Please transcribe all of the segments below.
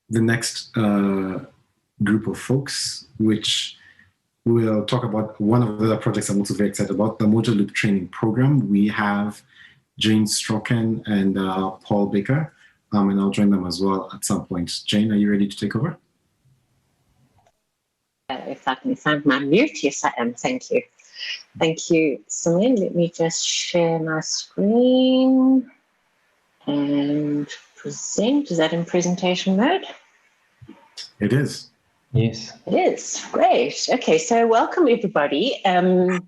the next group of folks, which will talk about one of the projects I'm also very excited about, the Mojaloop training program. We have Jane Strachan and Paul Baker, and I'll join them as well at some point. Jane, are you ready to take over? If I can find my mute, yes I am, thank you. Thank you, Simeon. Let me just share my screen and present. Is that in presentation mode? It is. Yes. It is, great. Okay, so welcome everybody on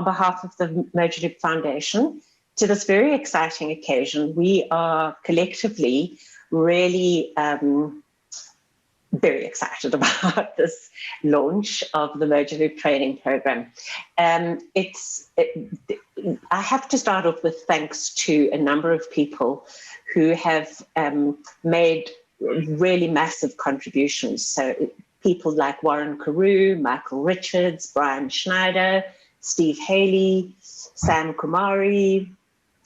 behalf of the Mojaloop Foundation to this very exciting occasion. We are collectively really very excited about this launch of the Mojaloop training program. I have to start off with thanks to a number of people who have made really massive contributions. So people like Warren Carew, Michael Richards, Brian Schneider, Steve Haley, Sam Kumari,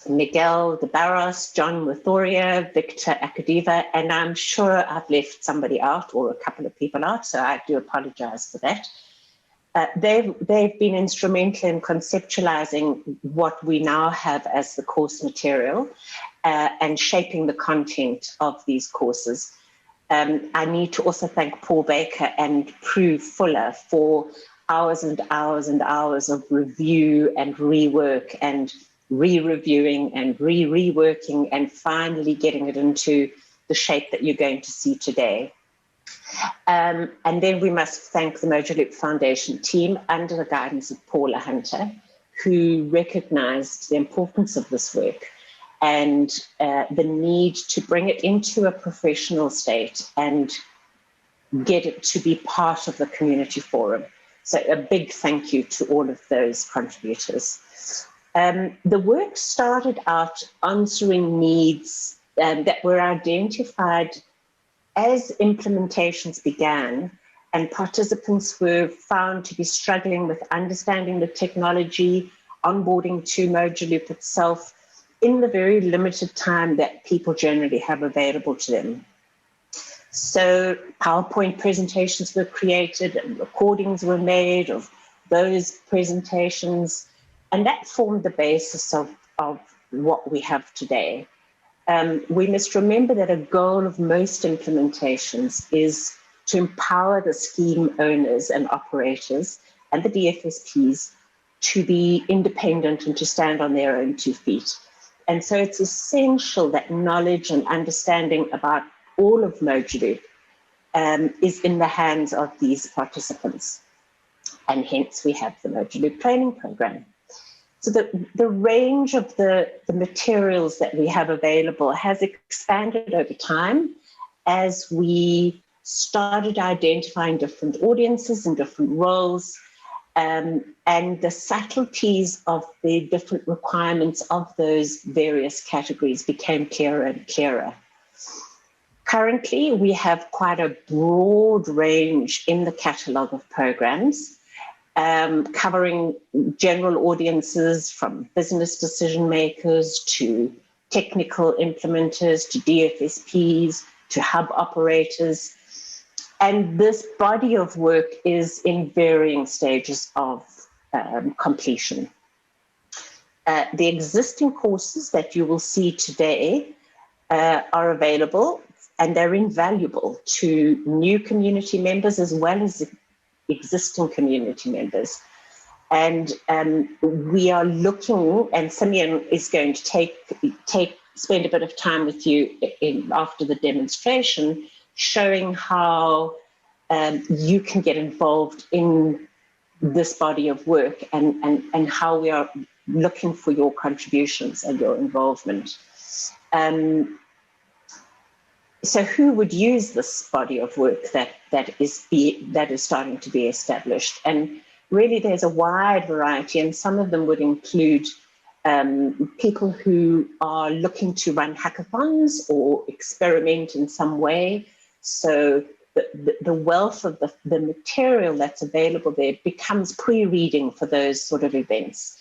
Miguel de Barros, John Wathoria, Victor Akadiva, and I'm sure I've left somebody out or a couple of people out, so I do apologize for that. They've been instrumental in conceptualizing what we now have as the course material and shaping the content of these courses. I need to also thank Paul Baker and Prue Fuller for hours and hours and hours of review and rework and re-reviewing and reworking and finally getting it into the shape that you're going to see today. And then we must thank the Mojaloop Foundation team under the guidance of Paula Hunter, who recognized the importance of this work and the need to bring it into a professional state and get it to be part of the community forum. So a big thank you to all of those contributors. The work started out answering needs that were identified as implementations began and participants were found to be struggling with understanding the technology, onboarding to Mojaloop itself in the very limited time that people generally have available to them. So PowerPoint presentations were created and recordings were made of those presentations. And that formed the basis of what we have today. We must remember that a goal of most implementations is to empower the scheme owners and operators and the DFSPs to be independent and to stand on their own 2 feet. And so it's essential that knowledge and understanding about all of Mojaloop is in the hands of these participants. And hence we have the Mojaloop training program. So the range of the materials that we have available has expanded over time as we started identifying different audiences and different roles, and the subtleties of the different requirements of those various categories became clearer and clearer. Currently, we have quite a broad range in the catalogue of programs, covering general audiences from business decision makers to technical implementers to DFSPs to hub operators. And this body of work is in varying stages of completion. The existing courses that you will see today are available and they're invaluable to new community members as well as existing community members. And we are looking, and Simeon is going to spend a bit of time with you after the demonstration, showing how you can get involved in this body of work and how we are looking for your contributions and your involvement. So who would use this body of work that is starting to be established? And really there's a wide variety, and some of them would include people who are looking to run hackathons or experiment in some way. So the wealth of the material that's available there becomes pre-reading for those sort of events,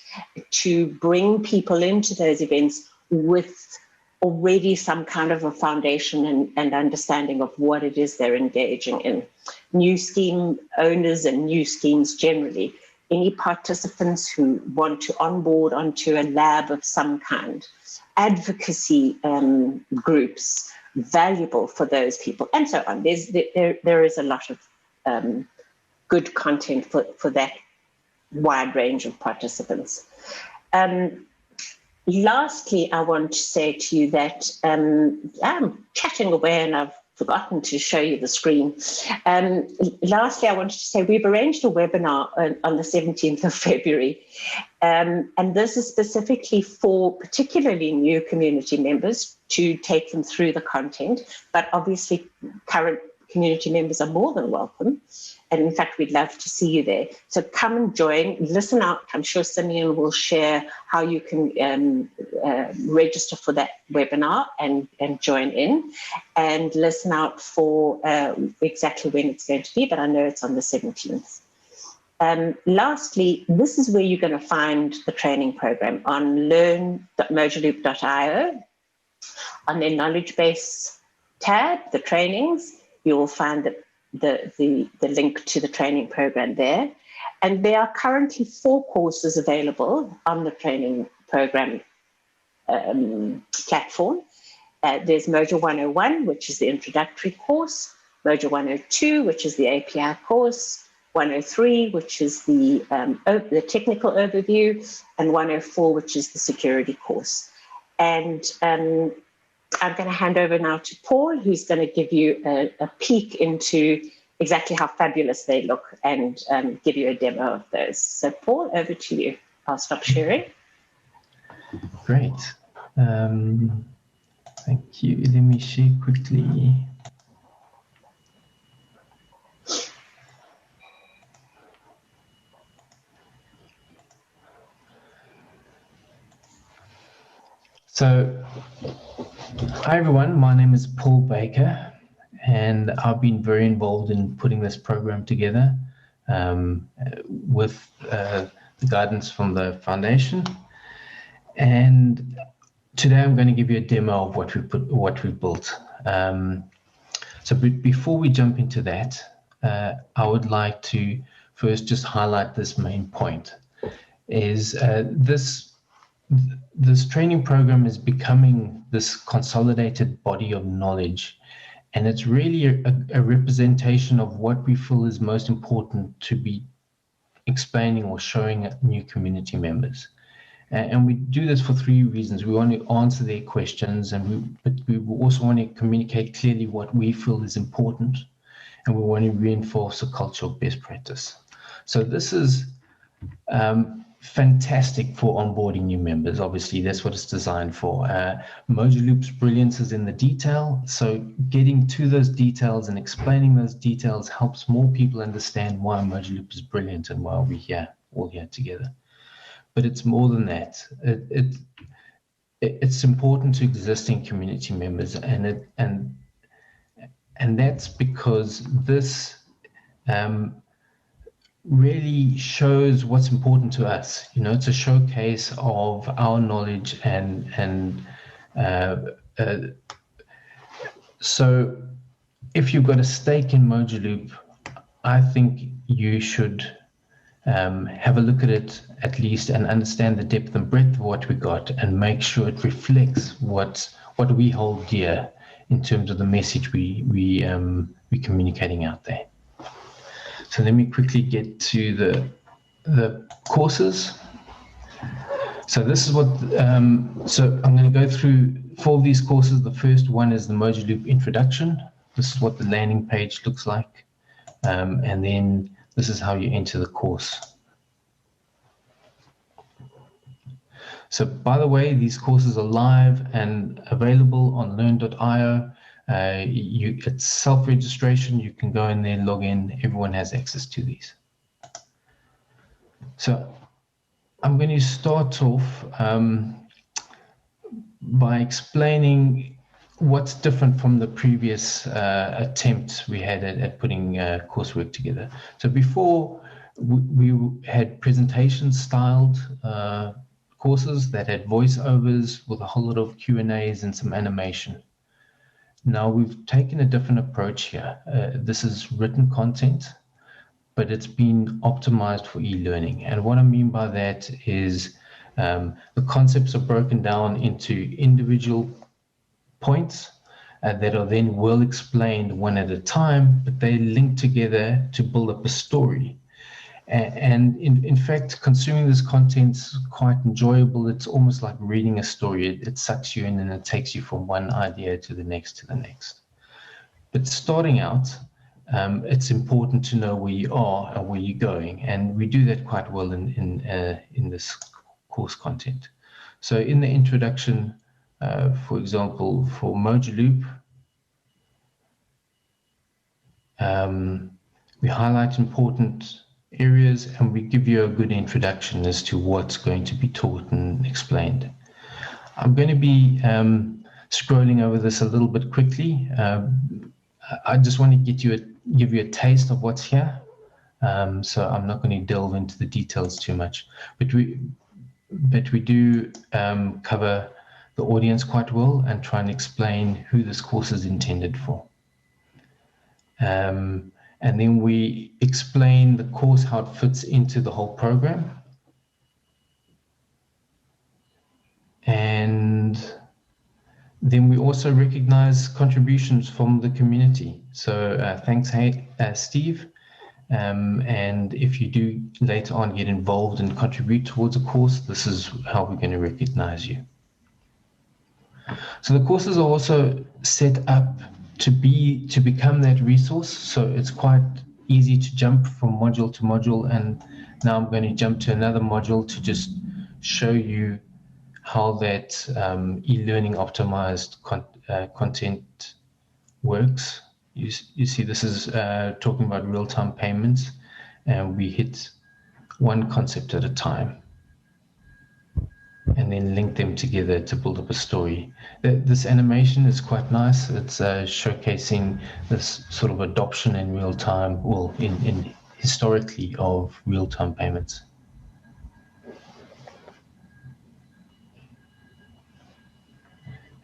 to bring people into those events with already some kind of a foundation and understanding of what it is they're engaging in. New scheme owners and new schemes generally, any participants who want to onboard onto a lab of some kind, advocacy groups, valuable for those people, and so on. There is a lot of good content for that wide range of participants. Lastly, I want to say to you that I'm chatting away and I've forgotten to show you the screen. Lastly, I wanted to say we've arranged a webinar on the 17th of February. And this is specifically for particularly new community members to take them through the content, but obviously current community members are more than welcome. And in fact, we'd love to see you there. So come and join, listen out. I'm sure Simeon will share how you can register for that webinar and join in, and listen out for exactly when it's going to be, but I know it's on the 17th. Lastly, this is where you're going to find the training program on learn.mojaloop.io. On their knowledge base tab, the trainings, you will find the link to the training program there. And there are currently 4 courses available on the training program platform. There's Mojo 101, which is the introductory course, Mojo 102, which is the API course, 103, which is the technical overview, and 104, which is the security course. And I'm going to hand over now to Paul, who's going to give you a peek into exactly how fabulous they look and give you a demo of those. So Paul, over to you. I'll stop sharing. Great. Thank you. Let me share quickly. So, hi everyone, my name is Paul Baker, and I've been very involved in putting this program together with the guidance from the foundation. And today I'm going to give you a demo of what we've built. So before we jump into that, I would like to first just highlight this main point, is this training program is becoming this consolidated body of knowledge, and it's really a representation of what we feel is most important to be explaining or showing new community members. And we do this for 3 reasons. We want to answer their questions, but we also want to communicate clearly what we feel is important, and we want to reinforce a culture of best practice. So this is fantastic for onboarding new members. Obviously, that's what it's designed for. Mojaloop's brilliance is in the detail, so getting to those details and explaining those details helps more people understand why Mojaloop is brilliant and why we're all here together. But it's more than that. It's important to existing community members, and that's because this really shows what's important to us. You know, it's a showcase of our knowledge so if you've got a stake in Mojaloop, I think you should have a look at it at least and understand the depth and breadth of what we got, and make sure it reflects what we hold dear in terms of the message we're communicating out there. So let me quickly get to the courses. So this is what, so I'm going to go through 4 of these courses. The first one is the Mojaloop introduction. This is what the landing page looks like. And then this is how you enter the course. So by the way, these courses are live and available on learn.io. It's self-registration. You can go in there, log in. Everyone has access to these. So I'm going to start off by explaining what's different from the previous attempt we had at putting coursework together. So before we had presentation styled courses that had voiceovers with a whole lot of Q&As and some animation. Now we've taken a different approach here. This is written content, but it's been optimized for e-learning. And what I mean by that is the concepts are broken down into individual points that are then well explained one at a time, but they link together to build up a story. And in fact, consuming this content's quite enjoyable. It's almost like reading a story. It sucks you in and it takes you from one idea to the next to the next. But starting out, it's important to know where you are and where you're going, and we do that quite well in this course content. So in the introduction, for example, for Mojaloop, we highlight important areas and we give you a good introduction as to what's going to be taught and explained. I'm going to be scrolling over this a little bit quickly. I just want to give you a taste of what's here. So I'm not going to delve into the details too much, but we do cover the audience quite well and try and explain who this course is intended for. And then we explain the course, how it fits into the whole program. And then we also recognize contributions from the community. So thanks, Steve. And if you do later on get involved and contribute towards a course, this is how we're going to recognize you. So the courses are also set up to become that resource. So it's quite easy to jump from module to module. And now I'm going to jump to another module to just show you how that e-learning optimized content works. You see, this is talking about real-time payments, and we hit one concept at a time and then link them together to build up a story. This animation is quite nice. It's showcasing this sort of adoption in real time, well, in historically, of real-time payments.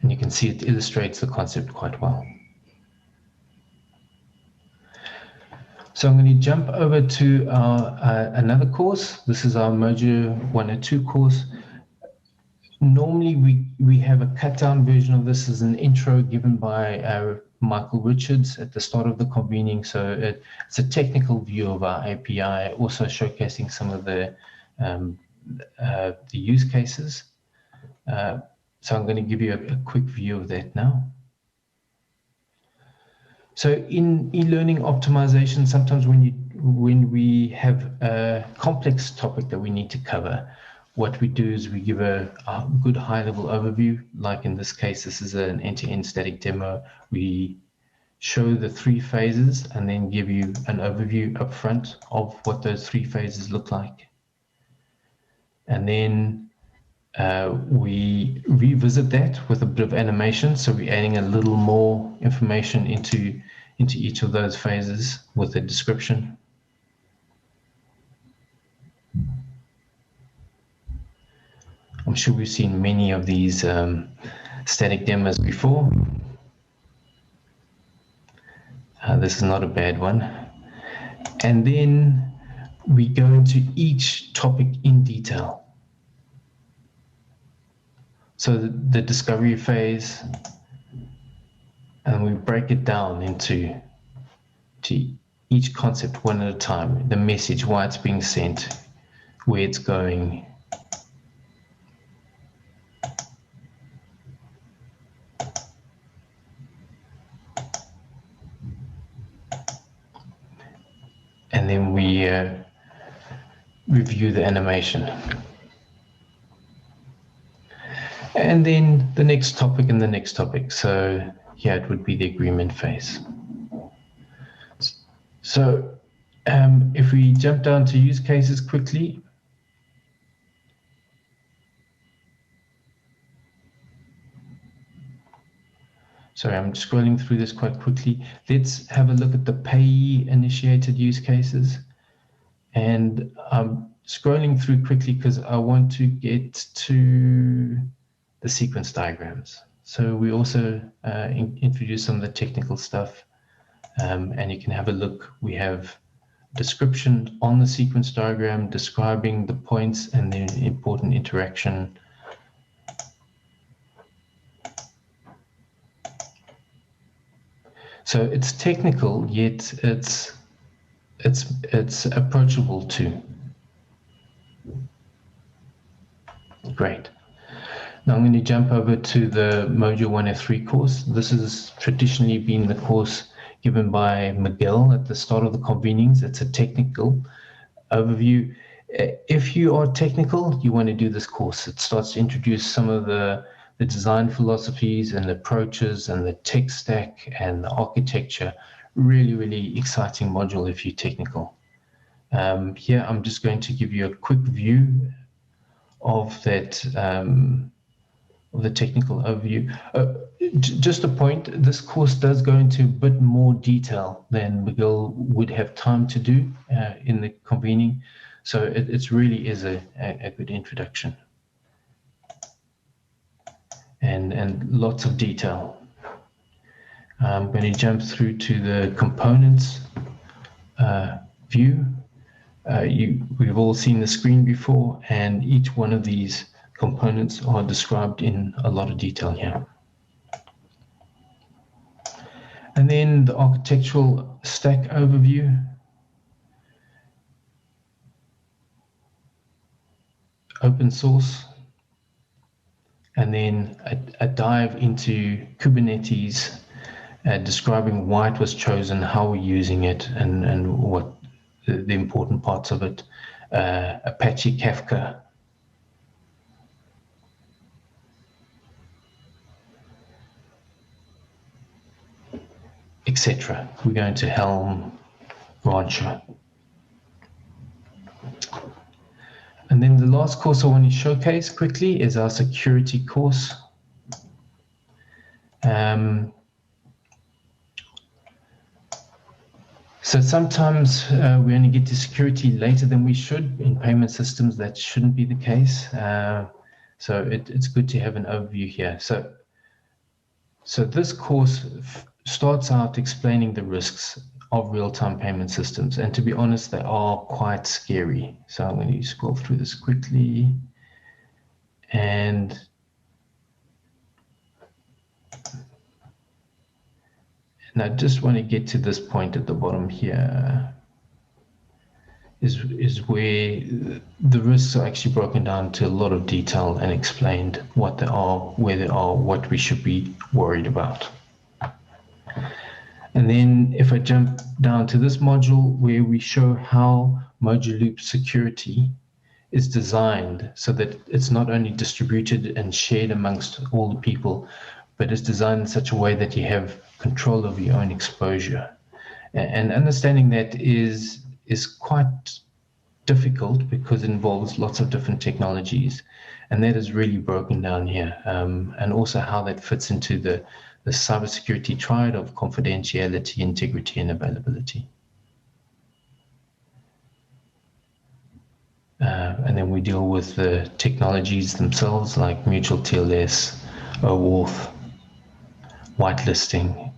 And you can see it illustrates the concept quite well. So I'm going to jump over to another course. This is our Mojo 102 course. Normally we have a cut down version of this as an intro given by Michael Richards at the start of the convening. So it's a technical view of our API, also showcasing some of the use cases. So I'm going to give you a quick view of that now. So in e-learning optimization, sometimes when we have a complex topic that we need to cover, what we do is we give a good high-level overview. Like in this case, this is an end-to-end static demo. We show the 3 phases and then give you an overview up front of what those 3 phases look like. And then we revisit that with a bit of animation. So we're adding a little more information into each of those phases with a description. I'm sure we've seen many of these static demos before. This is not a bad one. And then we go into each topic in detail. So the discovery phase, and we break it down into each concept one at a time, the message, why it's being sent, where it's going. And then we review the animation. And then the next topic and the next topic. So here it would be the agreement phase. So if we jump down to use cases quickly. Sorry, I'm scrolling through this quite quickly. Let's have a look at the payee initiated use cases. And scrolling through quickly because I want to get to the sequence diagrams. So we also introduce some of the technical stuff, and you can have a look. We have description on the sequence diagram describing the points and the important interaction. So it's technical, yet it's approachable too. Great. Now I'm going to jump over to the Mojo 103 course. This has traditionally been the course given by Miguel at the start of the convenings. It's a technical overview. If you are technical, you want to do this course. It starts to introduce some of the design philosophies and approaches and the tech stack and the architecture. Really, really exciting module if you're technical. Here, I'm just going to give you a quick view of that, of the technical overview. Just a point, this course does go into a bit more detail than Miguel would have time to do in the convening. So it really is a good introduction. And lots of detail. I'm going to jump through to the components view. We've all seen the screen before, and each one of these components are described in a lot of detail here. And then the architectural stack overview. Open source. And then a dive into Kubernetes, describing why it was chosen, how we're using it, and what the important parts of it. Apache Kafka. Etc. We're going to Helm, Rancher. And then the last course I want to showcase quickly is our security course. So sometimes we only get to security later than we should. In payment systems, that shouldn't be the case. So it's good to have an overview here. So this course starts out explaining the risks of real-time payment systems. And to be honest, they are quite scary. So I'm going to scroll through this quickly. And I just want to get to this point at the bottom here, is where the risks are actually broken down to a lot of detail and explained what they are, where they are, what we should be worried about. And then if I jump down to this module where we show how Mojaloop security is designed so that it's not only distributed and shared amongst all the people, but it's designed in such a way that you have control of your own exposure. And understanding that is quite difficult because it involves lots of different technologies. And that is really broken down here. And also how that fits into the cybersecurity triad of confidentiality, integrity, and availability. And then we deal with the technologies themselves like mutual TLS, OAuth, whitelisting,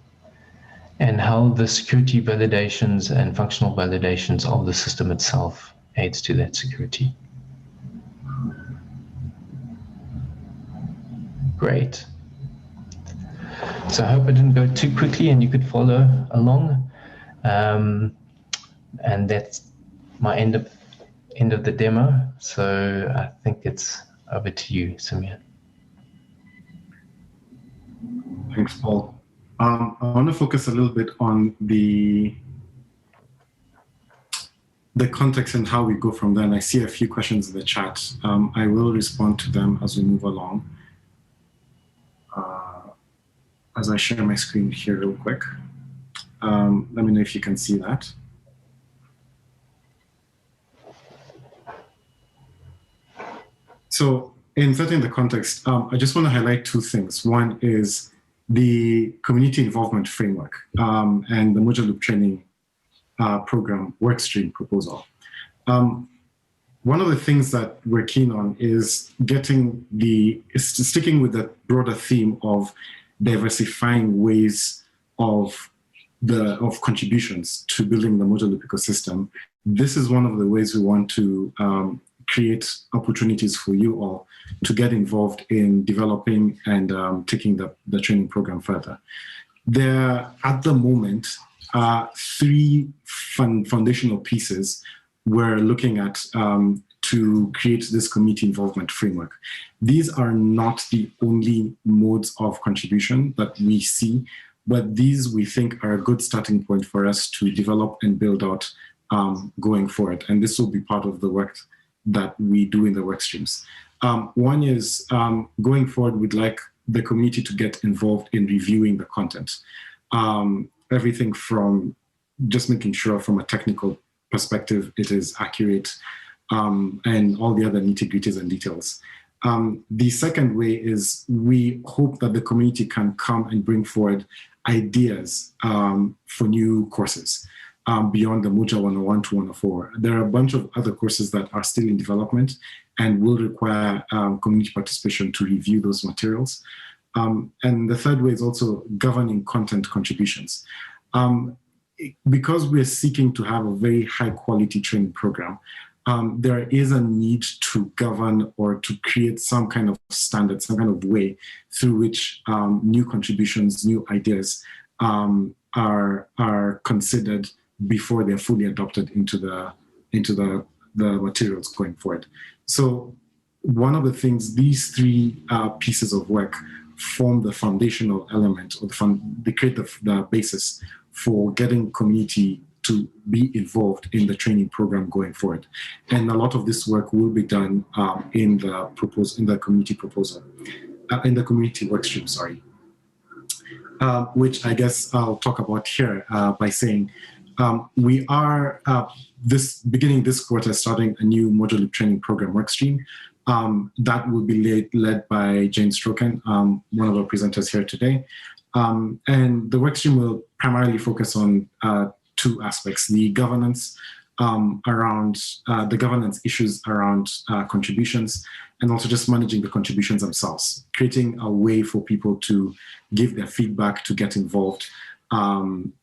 and how the security validations and functional validations of the system itself aids to that security. Great. So I hope I didn't go too quickly and you could follow along. And that's my end of the demo. So I think it's over to you, Simeon. Thanks, Paul. I want to focus a little bit on the context and how we go from there. And I see a few questions in the chat. I will respond to them as we move along. As I share my screen here real quick. Let me know if you can see that. So in setting the context, I just want to highlight two things. One is the community involvement framework and the Mojaloop training program workstream proposal. one of the things that we're keen on is sticking with the broader theme of diversifying ways of contributions to building the Mojaloop ecosystem. This is one of the ways we want to create opportunities for you all to get involved in developing and taking the training program further. There, at the moment, are three foundational pieces we're looking at to create this community involvement framework. These are not the only modes of contribution that we see, but these we think are a good starting point for us to develop and build out going forward. And this will be part of the work that we do in the work streams. One is going forward, we'd like the community to get involved in reviewing the content. Everything from just making sure from a technical perspective it is accurate, and all the other nitty-gritties and details. The second way is we hope that the community can come and bring forward ideas for new courses beyond the Moja 101 to 104. There are a bunch of other courses that are still in development and will require community participation to review those materials. And the third way is also governing content contributions. Because we're seeking to have a very high quality training program, there is a need to govern or to create some kind of standard, some kind of way through which new contributions, new ideas are considered before they're fully adopted into the materials going forward. So one of the things, these three pieces of work form the foundational element, or they create the basis for getting community to be involved in the training program going forward. And a lot of this work will be done in the community proposal, in the community workstream, sorry. Which I guess I'll talk about here by saying we are beginning this quarter starting a new Mojaloop training program workstream that will be led by Jane Stroken, one of our presenters here today. And the workstream will primarily focus on two aspects: the governance the governance issues around contributions, and also just managing the contributions themselves, creating a way for people to give their feedback, to get involved, and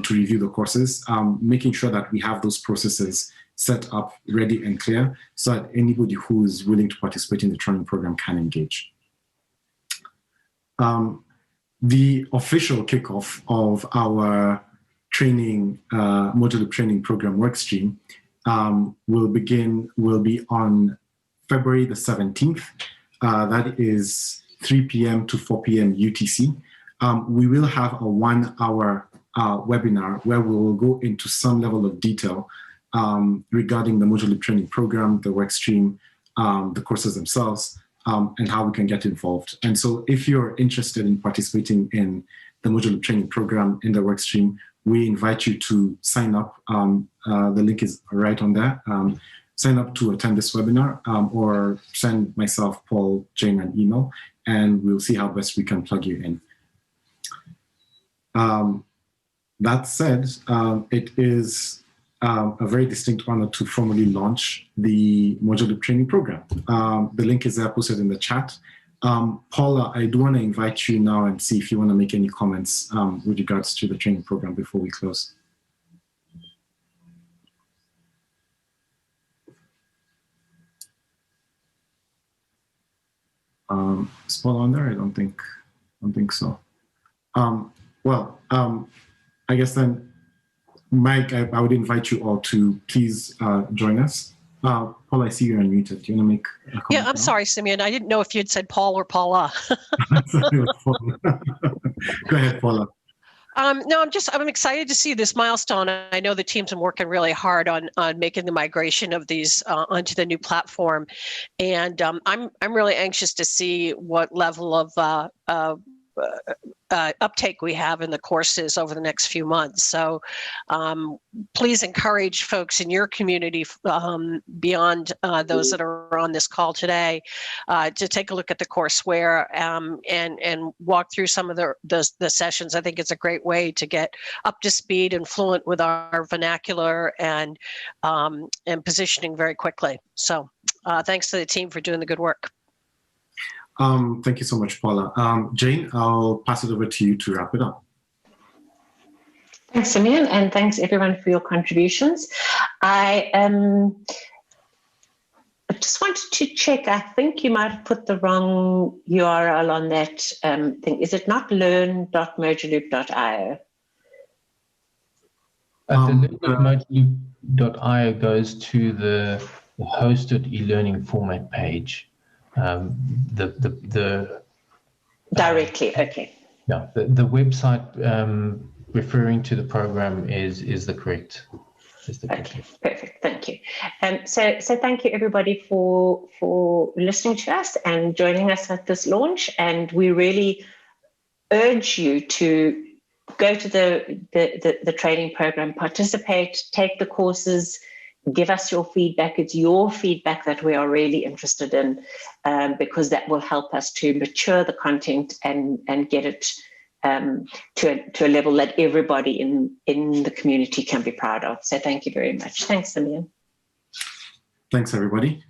to review the courses, making sure that we have those processes set up, ready and clear, so that anybody who is willing to participate in the training program can engage. The official kickoff of our training, Mojaloop training program workstream will be on February the 17th. That is 3 p.m. to 4 p.m. UTC. We will have a 1-hour webinar where we will go into some level of detail regarding the Mojaloop training program, the workstream, the courses themselves, and how we can get involved. And so if you're interested in participating in the Mojaloop training program in the workstream, we invite you to sign up. The link is right on there. Sign up to attend this webinar, or send myself, Paul, Jane an email, and we'll see how best we can plug you in. That said, it is a very distinct honor to formally launch the Mojaloop training program. The link is there posted in the chat. Paula, I do want to invite you now and see if you want to make any comments with regards to the training program before we close. Is Paula on there? I don't think so. I guess then, Mike, I would invite you all to please join us. Paul, I see you're unmuted. Do you want to make a comment? Yeah, I'm sorry, Simeon. I didn't know if you'd said Paul or Paula. Go ahead, Paula. No, I'm excited to see this milestone. I know the team's been working really hard on making the migration of these onto the new platform, and I'm really anxious to see what level of uptake we have in the courses over the next few months. So please encourage folks in your community beyond those that are on this call today to take a look at the courseware and walk through some of the sessions. I think it's a great way to get up to speed and fluent with our vernacular and positioning very quickly. So thanks to the team for doing the good work. Thank you so much, Paula. Jane, I'll pass it over to you to wrap it up. Thanks, Simeon, and thanks everyone for your contributions. I just wanted to check, I think you might have put the wrong URL on that thing. Is it not learn.mojaloop.io? The learn.mojaloop.io goes to the hosted e-learning format page. Directly, okay. Yeah, the website referring to the program is the correct. Okay, perfect. Thank you. So thank you everybody for listening to us and joining us at this launch. And we really urge you to go to the training program, participate, take the courses, give us your feedback. It's your feedback that we are really interested in, because that will help us to mature the content and get it to a level that everybody in the community can be proud of. So thank you very much. Thanks, Simeon. Thanks, everybody.